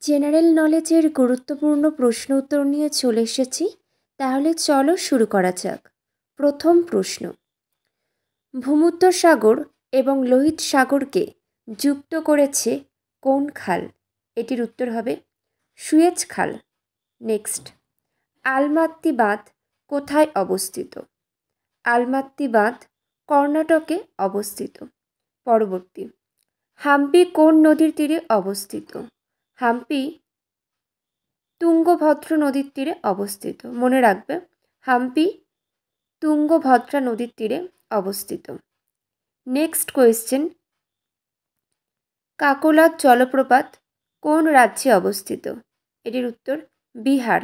General নলেজের গুরুত্বপূর্ণ প্রশ্ন উত্তর নিয়ে চলে এসেছি। তাহলে চলো শুরু করা যাক। প্রথম প্রশ্ন, ভূমধ্যসাগর এবং লোহিত সাগরকে যুক্ত করেছে কোন খাল? এটির উত্তর হবে সুয়েজ খাল। নেক্সট, আলমাত্তি বাঁধ কোথায় অবস্থিত? আলমাত্তি বাঁধ কর্ণাটকে অবস্থিত। পরবর্তী, হাম্পি কোন নদীর তীরে অবস্থিত? হাম্পি তুঙ্গভদ্রা নদীর তীরে অবস্থিত। মনে রাখবে, হাম্পি তুঙ্গভদ্রা নদীর তীরে অবস্থিত। নেক্সট কোয়েশ্চেন, কাকোলাত জলপ্রপাত কোন রাজ্যে অবস্থিত? এটির উত্তর বিহার।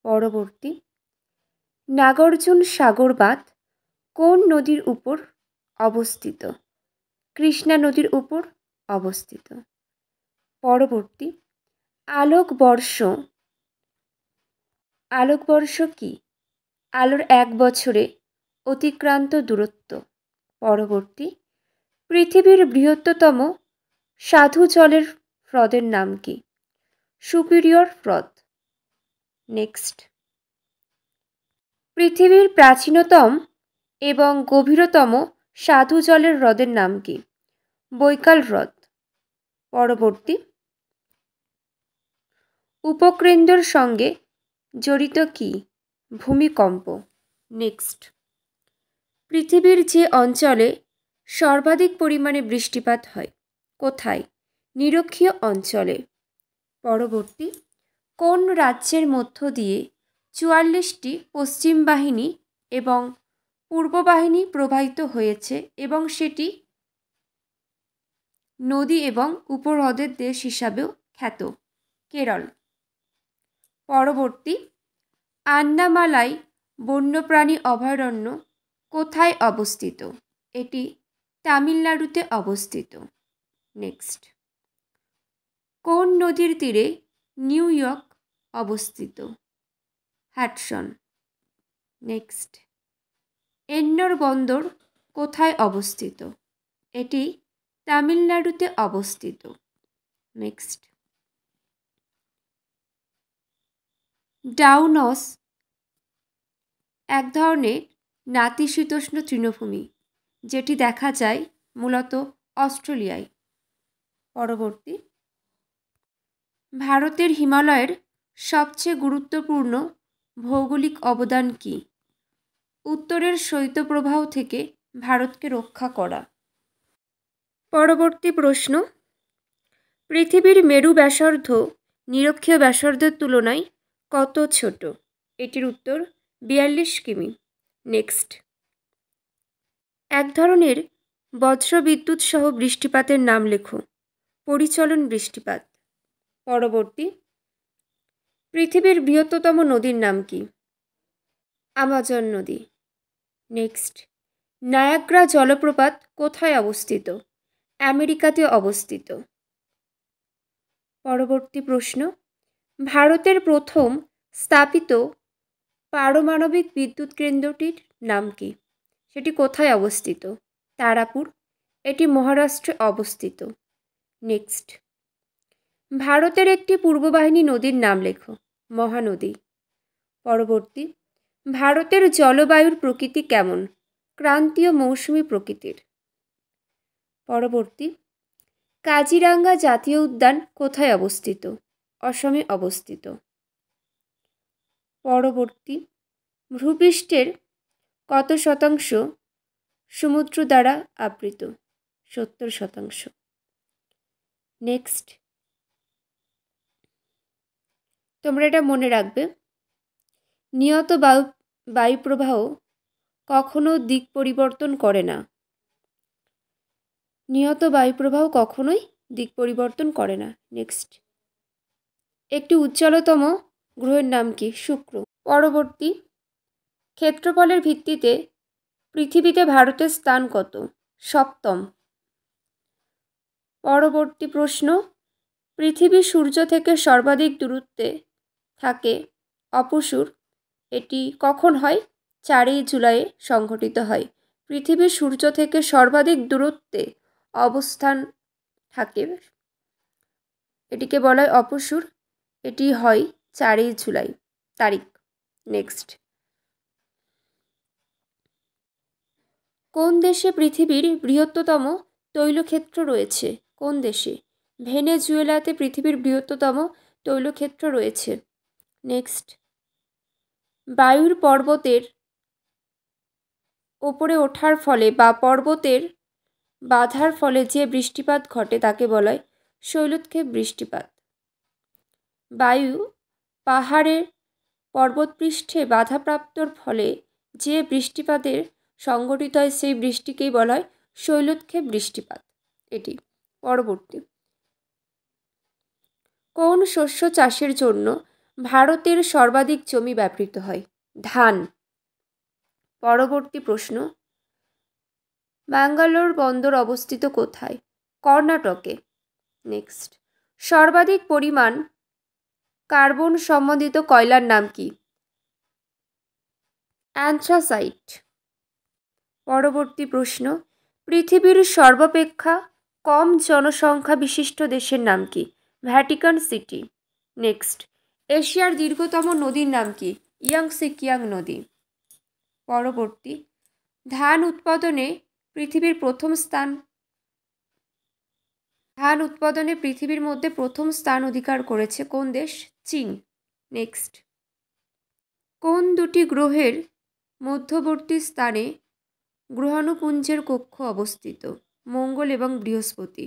পরবর্তী, নাগার্জুন সাগর বাঁধ কোন নদীর উপর অবস্থিত? কৃষ্ণা নদীর উপর অবস্থিত। পরবর্তী, আলোকবর্ষ কি? আলোর 1 বছরে অতিক্রান্ত দূরত্ব। পরবর্তী, পৃথিবীর বৃহত্তম সাধু জলের হ্রদের নাম কি? সুপিরিয়র হ্রদ। নেক্সট, পৃথিবীর প্রাচীনতম এবং গভীরতম সাধু জলের হ্রদের নাম কি? বৈকাল হ্রদ। পরবর্তী, উপকেন্দ্রের সঙ্গে জড়িত কি? ভূমিকম্প। নেক্সট, পৃথিবীর যে অঞ্চলে সর্বাধিক পরিমাণে বৃষ্টিপাত হয় কোথায়? নিরক্ষীয় অঞ্চলে। পরবর্তী, কোন রাজ্যের মধ্য দিয়ে 44টি পশ্চিম বাহিনী এবং পূর্ব বাহিনী প্রবাহিত হয়েছে এবং সেটি নদী এবং উপহ্রদের দেশ হিসাবেও খ্যাত? কেরল। পরবর্তী, আন্নামালাই বন্যপ্রাণী অভয়ারণ্য কোথায় অবস্থিত? এটি তামিলনাড়ুতে অবস্থিত। নেক্সট, কোন নদীর তীরে নিউ ইয়র্ক অবস্থিত? হ্যাডসন। নেক্সট, এন্নোর বন্দর কোথায় অবস্থিত? এটি তামিলনাড়ুতে অবস্থিত। নেক্সট, ডাউনস এক ধরনের নাতিশীতোষ্ণ তৃণভূমি যেটি দেখা যায় মূলত অস্ট্রেলিয়ায়। পরবর্তী, ভারতের হিমালয়ের সবচেয়ে গুরুত্বপূর্ণ ভৌগোলিক অবদান কি? উত্তরের শৈত্যপ্রবাহ থেকে ভারতকে রক্ষা করা। পরবর্তী প্রশ্ন, পৃথিবীর মেরু ব্যাসার্ধ নিরক্ষীয় ব্যাসার্ধের তুলনায় কত ছোট? এটির উত্তর 42 কিমি। নেক্সট, এক ধরনের বজ্রবিদ্যুৎ সহ বৃষ্টিপাতের নাম লেখো। পরিচলন বৃষ্টিপাত। পরবর্তী, পৃথিবীর বৃহত্তম নদীর নাম কি? আমাজন নদী। নেক্সট, নায়াগ্রা জলপ্রপাত কোথায় অবস্থিত? আমেরিকাতে অবস্থিত। পরবর্তী প্রশ্ন, ভারতের প্রথম স্থাপিত পারমাণবিক বিদ্যুৎ কেন্দ্রটির নাম কি? সেটি কোথায় অবস্থিত? তারাপুর। এটি মহারাষ্ট্রে অবস্থিত। নেক্সট, ভারতের একটি পূর্ববাহিনী নদীর নাম লেখো। মহানদী। পরবর্তী, ভারতের জলবায়ুর প্রকৃতি কেমন? ক্রান্তীয় মৌসুমী প্রকৃতির। পরবর্তী, কাজিরাঙ্গা জাতীয় উদ্যান কোথায় অবস্থিত? অসমে অবস্থিত। পরবর্তী, ভূপৃষ্ঠের কত শতাংশ সমুদ্র দ্বারা আবৃত? 70%। নেক্সট, তোমরা এটা মনে রাখবে, নিয়ত বায়ুপ্রবাহ কখনো দিক পরিবর্তন করে না। নিয়ত বায়ুপ্রবাহ কখনোই দিক পরিবর্তন করে না। নেক্সট, একটি উজ্জ্বলতম গ্রহের নাম কি? শুক্র। পরবর্তী, ক্ষেত্রফলের ভিত্তিতে পৃথিবীতে ভারতের স্থান কত? 7ম। পরবর্তী প্রশ্ন, পৃথিবী সূর্য থেকে সর্বাধিক দূরত্বে থাকে অপসূর, এটি কখন হয়? 4 জুলাইয়ে সংঘটিত হয়। পৃথিবী সূর্য থেকে সর্বাধিক দূরত্বে অবস্থান থাকে এটিকে বলা হয় অপসূর। এটি হয় 4 জুলাই তারিখ। নেক্সট, কোন দেশে পৃথিবীর বৃহত্তম তৈলক্ষেত্র রয়েছে? কোন দেশে? ভেনেজুয়েলাতে পৃথিবীর বৃহত্তম তৈলক্ষেত্র রয়েছে। নেক্সট, বায়ুর পর্বতের ওপরে ওঠার ফলে বা পর্বতের বাধার ফলে যে বৃষ্টিপাত ঘটে তাকে বলা হয় শৈলোৎক্ষেপ বৃষ্টিপাত। বায়ু পাহাড়ের পর্বতপৃষ্ঠে বাধাপ্রাপ্তর ফলে যে বৃষ্টিপাতের সংঘটিত হয় সেই বৃষ্টিকেই বলা হয় শৈলোৎক্ষেপ বৃষ্টিপাত। এটি। পরবর্তী, কোন শস্য চাষের জন্য ভারতের সর্বাধিক জমি ব্যবহৃত হয়? ধান। পরবর্তী প্রশ্ন, ব্যাঙ্গালোর বন্দর অবস্থিত কোথায়? কর্ণাটকে। নেক্সট, সর্বাধিক পরিমাণ কার্বন সম্বন্ধিত কয়লার নাম কি? অ্যান্থ্রাসাইট। পরবর্তী প্রশ্ন, পৃথিবীর সর্বাপেক্ষা কম জনসংখ্যা বিশিষ্ট দেশের নাম কি? Vatican city. নেক্সট, এশিয়ার দীর্ঘতম নদীর নাম কি? ইয়াংসি কিয়াং নদী। পরবর্তী, ধান উৎপাদনে পৃথিবীর মধ্যে প্রথম স্থান অধিকার করেছে কোন দেশ? চীন। নেক্সট, কোন দুটি গ্রহের মধ্যবর্তী স্থানে গ্রহাণুপুঞ্জের কক্ষ অবস্থিত? মঙ্গল এবং বৃহস্পতি।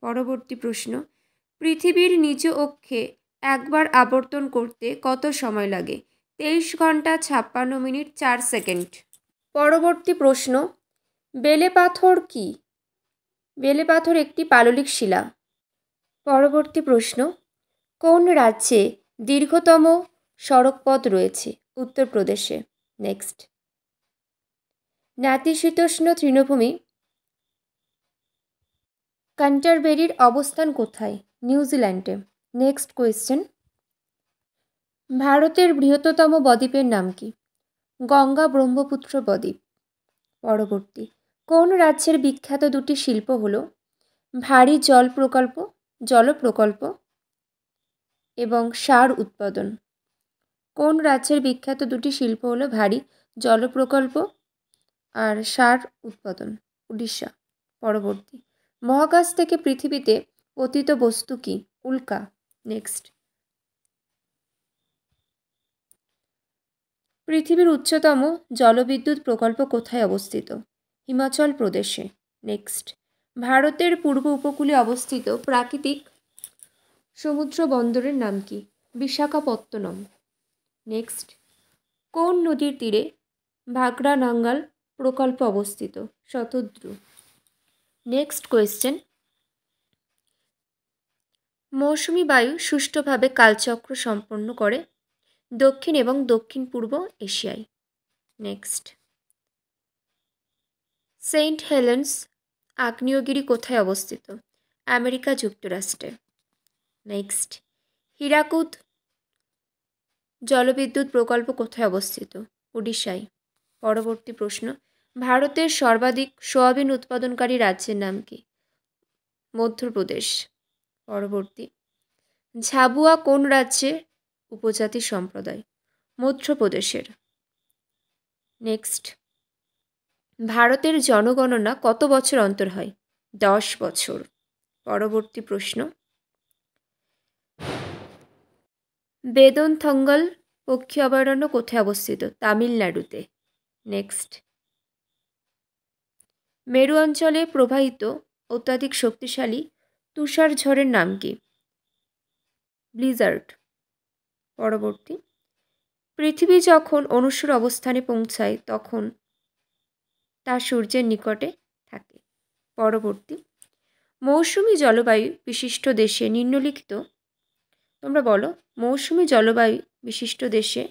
পরবর্তী প্রশ্ন, পৃথিবীর নিজ অক্ষে একবার আবর্তন করতে কত সময় লাগে? 23 ঘন্টা 56 মিনিট 4 সেকেন্ড। পরবর্তী প্রশ্ন, বেলে পাথর কি? বেলে পাথর একটি পাললিক শিলা। পরবর্তী প্রশ্ন, কোন রাজ্যে দীর্ঘতম সড়কপথ রয়েছে? উত্তরপ্রদেশে। নেক্সট, নাতিশীতোষ্ণ তৃণভূমি ক্যান্টারবেরির অবস্থান কোথায়? নিউজিল্যান্ডে। নেক্সট কোয়েশ্চেন, ভারতের বৃহত্তম বদ্বীপের নাম কি? গঙ্গা ব্রহ্মপুত্র বদ্বীপ। পরবর্তী, কোন রাজ্যের বিখ্যাত দুটি শিল্প হল ভারী জল প্রকল্প এবং সার উৎপাদন? কোন রাজ্যের বিখ্যাত দুটি শিল্প হলো ভারী জল প্রকল্প আর সার উৎপাদন? উড়িষ্যা। পরবর্তী, মহাকাশ থেকে পৃথিবীতে পতিত বস্তু কি? উল্কা। নেক্সট, পৃথিবীর উচ্চতম জলবিদ্যুৎ প্রকল্প কোথায় অবস্থিত? হিমাচল প্রদেশে। নেক্সট, ভারতের পূর্ব উপকূলে অবস্থিত প্রাকৃতিক সমুদ্র বন্দরের নাম কি? বিশাখাপত্তনম। নেক্সট, কোন নদীর তীরে ভাকরা নাঙ্গাল প্রকল্প অবস্থিত? শতদ্রু। নেক্সট কোয়েশ্চেন, মৌসুমী বায়ু সুষ্ঠুভাবে কালচক্র সম্পন্ন করে দক্ষিণ এবং দক্ষিণ পূর্ব এশিয়ায়। নেক্সট, সেন্ট হেলেন্স আগ্নেয়গিরি কোথায় অবস্থিত? আমেরিকা যুক্তরাষ্ট্রে। নেক্সট, হীরাকুদ জলবিদ্যুৎ প্রকল্প কোথায় অবস্থিত? উড়িষ্যায়। পরবর্তী প্রশ্ন, ভারতের সর্বাধিক সোয়াবিন উৎপাদনকারী রাজ্যের নাম কি? মধ্যপ্রদেশ। পরবর্তী, ঝাবুয়া কোন রাজ্যের উপজাতি সম্প্রদায়? মধ্যপ্রদেশের। নেক্সট, ভারতের জনগণনা কত বছর অন্তর হয়? 10 বছর। পরবর্তী প্রশ্ন, বেদনথঙ্গল পক্ষী অভয়ারণ্য কোথায় অবস্থিত? তামিলনাড়ুতে। নেক্সট, মেরু অঞ্চলে প্রবাহিত অত্যাধিক শক্তিশালী তুষার ঝড়ের নাম কি? ব্লিজার্ড। পরবর্তী, পৃথিবী যখন অনুসর অবস্থানে পৌঁছায় তখন তা সূর্যের নিকটে থাকে। পরবর্তী, মৌসুমী জলবায়ু বিশিষ্ট দেশে নিম্নলিখিত, তোমরা বলো, মৌসুমী জলবায়ু বিশিষ্ট দেশে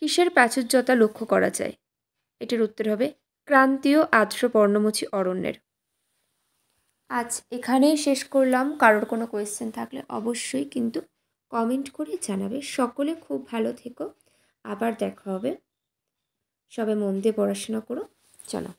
কিসের প্রাচুর্যতা লক্ষ্য করা যায়? এটির উত্তর হবে ক্রান্তীয় আর্দ্র পর্ণমোচী অরণ্যের। আজ এখানেই শেষ করলাম। কারোর কোনো কোয়েশ্চেন থাকলে অবশ্যই কিন্তু কমেন্ট করে জানাবে। সকলে খুব ভালো থেকো, আবার দেখা হবে। সবাই মন দিয়ে পড়াশোনা করো। চলো।